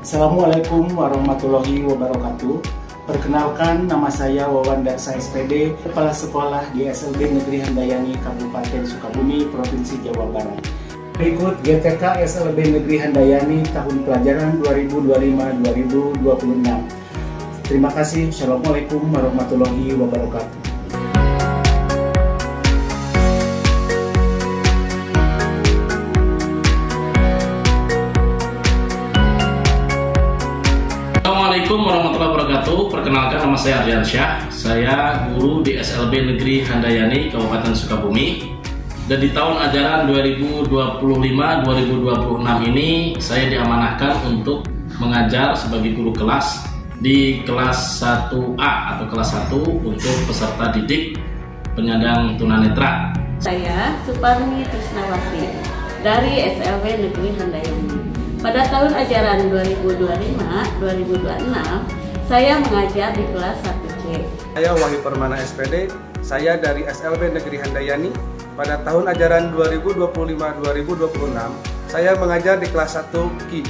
Assalamualaikum warahmatullahi wabarakatuh. Perkenalkan, nama saya Wawan Darsa SPD, Kepala Sekolah di SLB Negeri Handayani, Kabupaten Sukabumi, Provinsi Jawa Barat. Berikut GTK SLB Negeri Handayani tahun pelajaran 2025-2026. Terima kasih. Assalamualaikum warahmatullahi wabarakatuh. Assalamualaikum warahmatullahi wabarakatuh. Perkenalkan, nama saya Ardiansyah. Saya guru di SLB Negeri Handayani, Kabupaten Sukabumi. Dan di tahun ajaran 2025-2026 ini saya diamanahkan untuk mengajar sebagai guru kelas di kelas 1A atau kelas 1 untuk peserta didik penyandang tunanetra. Saya Suparmi Trisnawati dari SLB Negeri Handayani. Pada tahun ajaran 2025-2026, saya mengajar di kelas 1C. Saya Wahyu Permana SPD, saya dari SLB Negeri Handayani. Pada tahun ajaran 2025-2026, saya mengajar di kelas 1Ki.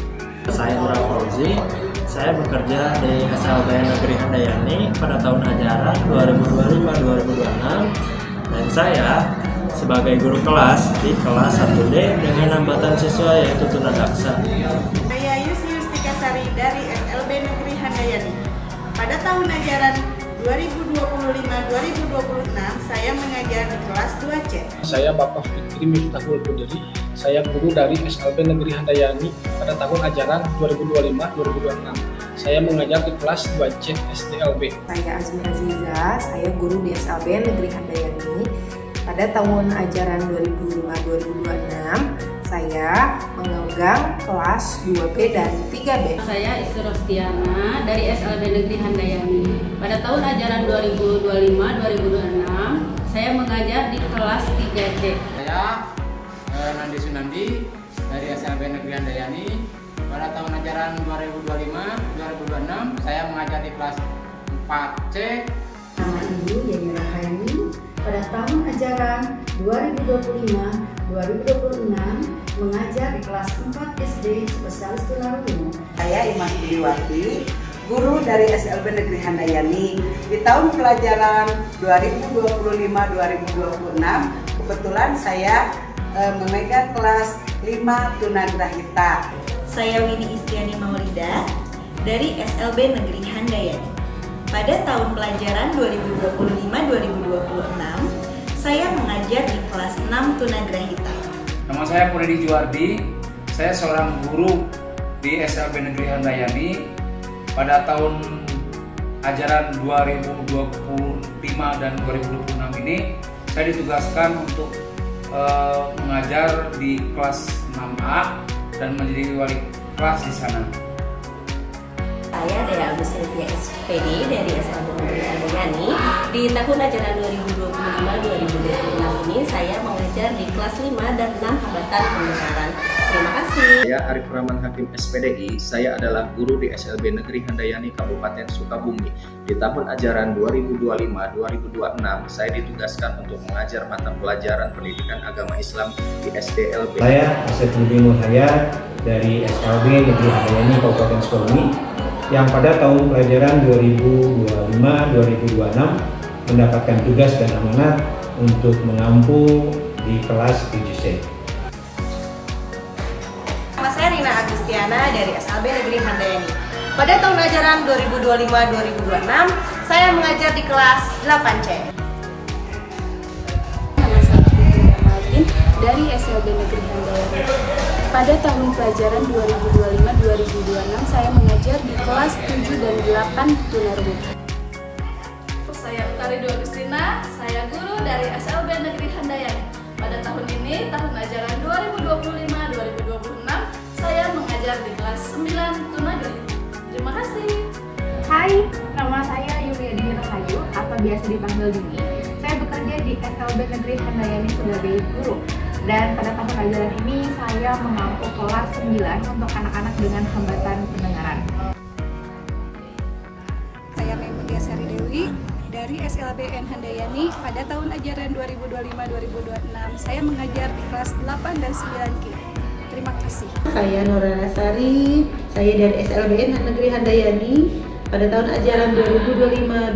Saya Nura Fauzi, saya bekerja di SLB Negeri Handayani pada tahun ajaran 2025-2026 dan saya sebagai guru kelas di kelas 1D dengan hambatan siswa yaitu tunadaksa. Saya Yusni Yustika Sari dari SLB Negeri Handayani. Pada tahun ajaran 2025-2026 saya mengajar di kelas 2C. Saya Bapak Fikri Miftahul Qudri, saya guru dari SLB Negeri Handayani pada tahun ajaran 2025-2026. Saya mengajar di kelas 2C SDLB. Saya Azmi Aziza, saya guru di SLB Negeri Handayani. Pada tahun ajaran 2005-2026, saya memegang kelas 2B dan 3B. Saya Isti Rostiana dari SLB Negeri Handayani. Pada tahun ajaran 2025-2026, saya mengajar di kelas 3C. Saya Nandi Sunandi dari SLB Negeri Handayani. Pada tahun ajaran 2025-2026, saya mengajar di kelas 4C. Nama Ibu Yeni Rahayani. Pada tahun ajaran 2025-2026 mengajar di kelas 4 SD spesialis tunarungu. Saya Imas Diliwati, guru dari SLB Negeri Handayani. Di tahun pelajaran 2025-2026, kebetulan saya memegang kelas 5 tunagrahita. Saya Winnie Istiani Maulida dari SLB Negeri Handayani. Pada tahun pelajaran 2025-2026, saya mengajar di kelas 6 tunagrahita. Nama saya Puredi Juwardi, saya seorang guru di SLB Negeri Handayani. Pada tahun ajaran 2025 dan 2026 ini, saya ditugaskan untuk mengajar di kelas 6A dan menjadi wali kelas di sana. Saya Dea Agustina SPD dari SLB Negeri Handayani. Di tahun ajaran 2025-2026 ini saya mengajar di kelas 5 dan 6 hambatan pendengaran. Terima kasih. Saya Arif Rahman Hakim SPDI. Saya adalah guru di SLB Negeri Handayani Kabupaten Sukabumi. Di tahun ajaran 2025-2026 saya ditugaskan untuk mengajar mata pelajaran pendidikan agama Islam di SDLB. Saya Asepudin Nurhayat dari SLB Negeri Handayani Kabupaten Sukabumi, yang pada tahun pelajaran 2025-2026 mendapatkan tugas dan amanat untuk mengampu di kelas 7C. Nama saya Rina Agustiana dari SLB Negeri Handayani. Pada tahun ajaran 2025-2026, saya mengajar di kelas 8C. Nama saya Putri Ramadhin dari SLB Negeri Handayani. Pada tahun pelajaran 2025-2026 saya mengajar di kelas 7 dan 8 tunarungu. Saya Utari Dwi Agustina, saya guru dari SLB Negeri Handayani. Pada tahun ini, tahun ajaran 2025-2026, saya mengajar di kelas 9 tunagrahita. Terima kasih. Hai, nama saya Yulia Dini Rahayu atau biasa dipanggil Dini. Saya bekerja di SLB Negeri Handayani sebagai guru. Dan pada tahun ajaran ini saya mengampu kelas 9 untuk anak-anak dengan hambatan pendengaran. Saya Maimundia Sari Dewi dari SLBN Handayani. Pada tahun ajaran 2025-2026 saya mengajar di kelas 8 dan 9K. Terima kasih. Saya Nurana Sari Saya dari SLBN Negeri Handayani. Pada tahun ajaran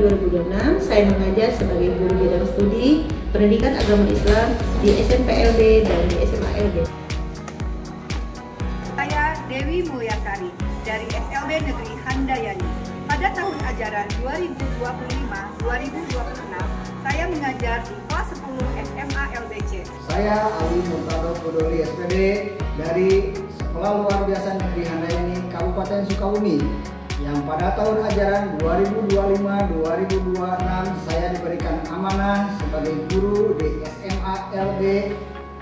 2025-2026, saya mengajar sebagai guru bidang studi pendidikan agama Islam di SMPLB dan di SMALB. Saya Dewi Mulyasari dari SLB Negeri Handayani. Pada tahun ajaran 2025-2026, saya mengajar di kelas 10 SMA LBC. Saya Ali Murtado Podoli SPD dari Sekolah Luar Biasa Negeri Handayani Kabupaten Sukabumi, yang pada tahun ajaran 2025-2026 saya diberikan amanah sebagai guru di SMA LB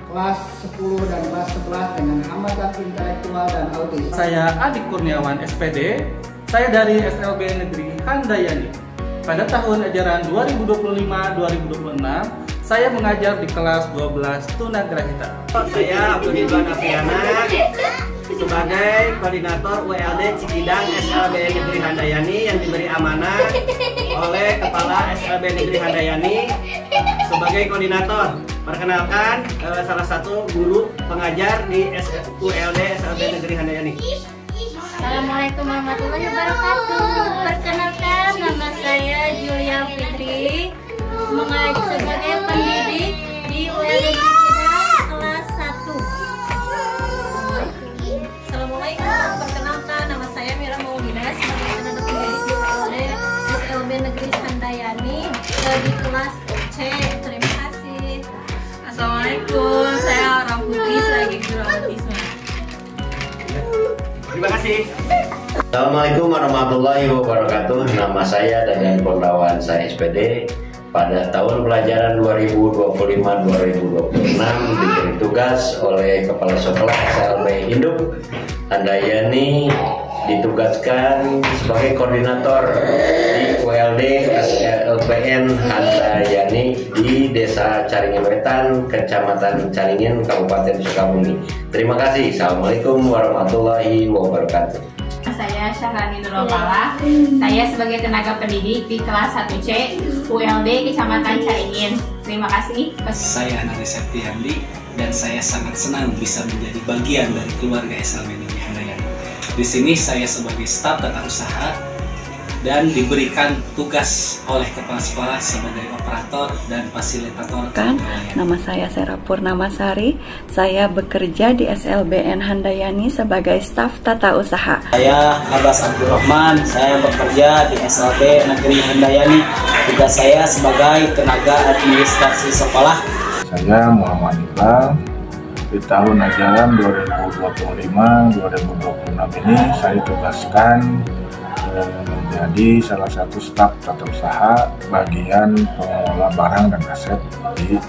kelas 10 dan kelas 11 dengan hambatan intelektual dan autis. Saya Adi Kurniawan SPD, saya dari SLB Negeri Handayani. Pada tahun ajaran 2025-2026, saya mengajar di kelas 12 tunagrahita. Saya Abdul Ridwan Afriana sebagai koordinator ULD Cikidang SLB Negeri Handayani yang diberi amanah oleh Kepala SLB Negeri Handayani sebagai koordinator. Perkenalkan, salah satu guru pengajar di ULD SLB Negeri Handayani. Assalamualaikum warahmatullahi wabarakatuh. Perkenalkan, nama saya Julia Fitri, mengajar sebagai pendidik di ULD Cikidang kelas 1. Assalamualaikum, perkenalkan, nama saya Mira Maulina sebagai tenaga pendidik di ULD SLB Negeri Handayani di kelas C. Terima kasih. Assalamualaikum, saya Orang Putri sebagai guru autisme. Terima kasih. Assalamualaikum warahmatullahi wabarakatuh. Nama saya Daniel Purnawan, saya SPD. Pada tahun pelajaran 2025-2026 diberi tugas oleh Kepala Sekolah SLB Induk Handayani ditugaskan sebagai koordinator di ULD SLBN Handayani di Desa Caringin Wetan, Kecamatan Caringin, Kabupaten Sukabumi. Terima kasih. Assalamualaikum warahmatullahi wabarakatuh. Saya Syahrani Nurulopala, saya sebagai tenaga pendidik di kelas 1C ULD Kecamatan Caringin. Terima kasih. Saya Ananda Septiandi dan saya sangat senang bisa menjadi bagian dari keluarga SLB Negeri Handayani. Di sini saya sebagai staf tata usaha dan diberikan tugas oleh kepala sekolah sebagai operator dan fasilitator. Nama saya Sera Purnamasari. Saya bekerja di SLBN Handayani sebagai staf tata usaha. Saya Abbas Abdurrahman. Saya bekerja di SLB Negeri Handayani. Tugas saya sebagai tenaga administrasi sekolah. Saya Muhammad Iqbal. Di tahun ajaran 2025-2026 ini saya ditugaskan menjadi salah satu staf tata usaha bagian pengelola barang dan aset di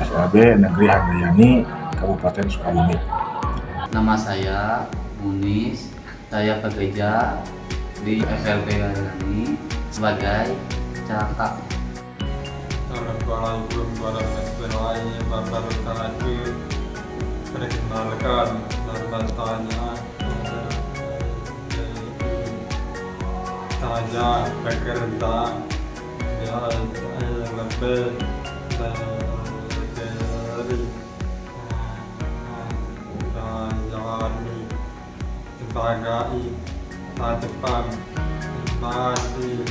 SLB Negeri Handayani Kabupaten Sukabumi. Nama saya Munis, saya bekerja di SLB Handayani sebagai cakap. Assalamualaikum warahmatullahi wabarakatuh. Perkenalkan, nama saya bekerja di SLB dari Handayani sebagai tata informasi